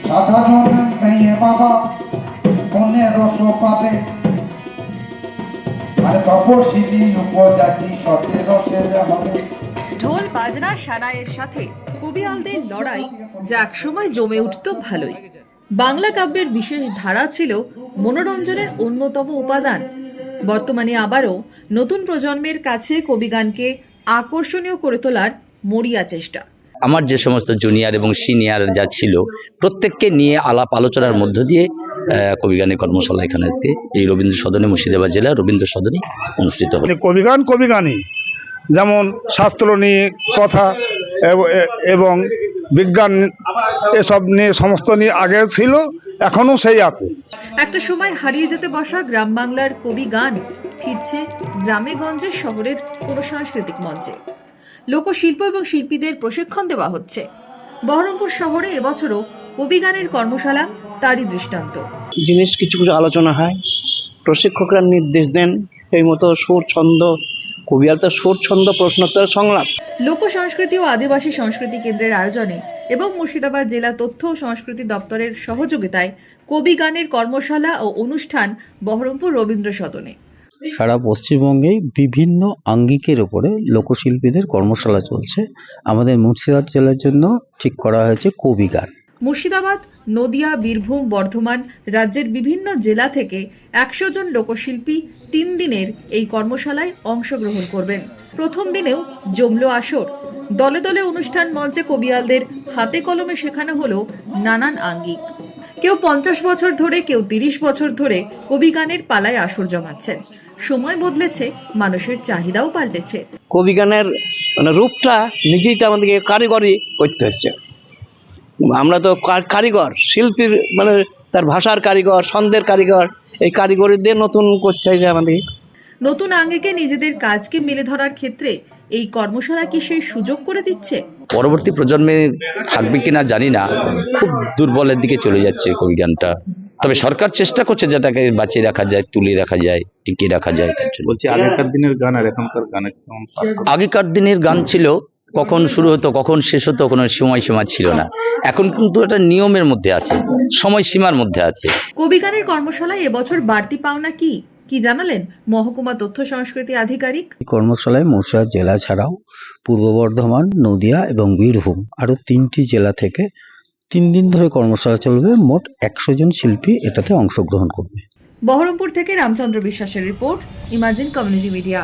সাধারণ মেয়ে বাবা 1500 পাবে, আর তপশিলি উপজাতি 1700 হবে। ঢোল বাজনা সানাইয়ের সাথে কবিয়ালদের লড়াই যা একসময় জমে উঠত ভালোই। বাংলা কাব্যের বিশেষ ধারা ছিল মনোরঞ্জনের অন্যতম উপাদান। বর্তমানে আবারও নতুন প্রজন্মের কাছে কবিগানকে আকর্ষণীয় করে তোলার মরিয়া চেষ্টা। আমার যে সমস্ত জুনিয়র এবং সিনিয়র যা ছিল প্রত্যেককে নিয়ে আলাপ আলোচনার মধ্য দিয়ে কবিগানের কর্মশালা এখানে আজকে এই রবীন্দ্র সদনে, মুর্শিদাবাদ জেলার রবীন্দ্র সদনে অনুষ্ঠিত হবে। কবিগানই যেমন শাস্ত্র নিয়ে কথা এবং বিজ্ঞান এসব নিয়ে সমস্ত নিয়ে আগে ছিল, এখনো সেই আছে। একটা সময় হারিয়ে যেতে বসা গ্রাম বাংলার কবি গান ফিরছে গ্রামে গঞ্জে, শহরের কোনো সাংস্কৃতিক মঞ্চে। লোকশিল্প এবং শিল্পীদের প্রশিক্ষণ দেওয়া হচ্ছে। বহরমপুর শহরে এবছরও কবি গানের কর্মশালা তারই দৃষ্টান্ত। জিনিস কিছু কিছু আলোচনা হয়, প্রশিক্ষকরা নির্দেশ দেন সেই মতো সুর ছন্দ, কবিয়াল তো সুর ছন্দ প্রশ্নোত্তর সংলাপ। লোক সংস্কৃতি ও আদিবাসী সংস্কৃতি কেন্দ্রের আয়োজনে এবং মুর্শিদাবাদ জেলা তথ্য ও সংস্কৃতি দপ্তরের সহযোগিতায় কবি গানের কর্মশালা ও অনুষ্ঠান বহরমপুর রবীন্দ্র সদনে। সারা পশ্চিমবঙ্গে বিভিন্ন আঙ্গিকের ওপরে লোকশিল্পীদের কর্মশালা চলছে। আমাদের মুর্শিদাবাদ জেলার জন্য ঠিক করা হয়েছে কবি গান। মুর্শিদাবাদ, নদিয়া, বীরভূম, বর্ধমান রাজ্যের বিভিন্ন জেলা থেকে 100 জন লোকশিল্পী 3 দিনের এই কর্মশালায় অংশগ্রহণ করবেন। প্রথম দিনেও জমলো আসর। দলে দলে অনুষ্ঠান মঞ্চে কবিয়ালদের হাতে কলমে শেখানো হলো নানান আঙ্গিক। কেউ 50 বছর ধরে, কেউ 30 বছর ধরে কবি গানের পালায় আসর জমাচ্ছেন। সময় বদলেছে, মানুষের চাহিদাও পাল্টেছে। কবি গানের রূপটা নিজেই তো আমাদেরকে কারিগরি করতে হচ্ছে। আমরা তো কারিগর, শিল্পীর তার ভাষার কারিগর, ছন্দের কারিগর, এই কারিগরি দিয়ে নতুন করতে হয়েছে আমাদের। নতুন আঙ্গিকে নিজেদের কাজকে মেলে ধরার ক্ষেত্রে এই কর্মশালা কি সেই সুযোগ করে দিচ্ছে? পরবর্তী প্রজন্মে থাকবে কিনা জানি না, খুব দুর্বলের দিকে চলে যাচ্ছে কবি গানটা। তবে সরকার চেষ্টা করছে যেটাকে বাঁচিয়ে রাখা যায়, তুলে রাখা যায়, টিকিয়ে রাখা যায়। বলছি আগেকার দিনের গান আর এখনকার গানের আগেকার দিনের গান ছিল কখন শুরু হতো কখন শেষ হতো কোনো সময়সীমা ছিল না। এখন কিন্তু একটা নিয়মের মধ্যে আছে, সময়সীমার মধ্যে আছে। কবি গানের কর্মশালায় এবছর বাড়তি পাওনা কি কি জানালেন মহকুমা তথ্য সংস্কৃতি আধিকারিক। কর্মশালায় মুর্শিদাবাদ জেলা ছাড়াও পূর্ব বর্ধমান, নদিয়া এবং বীরভূম আরও 3টি জেলা থেকে 3 দিন ধরে কর্মশালা চলবে। মোট 100 জন শিল্পী এটাতে অংশগ্রহণ করবে। বহরমপুর থেকে রামচন্দ্র বিশ্বাসের রিপোর্ট, ইমাজিন কমিউনিটি মিডিয়া।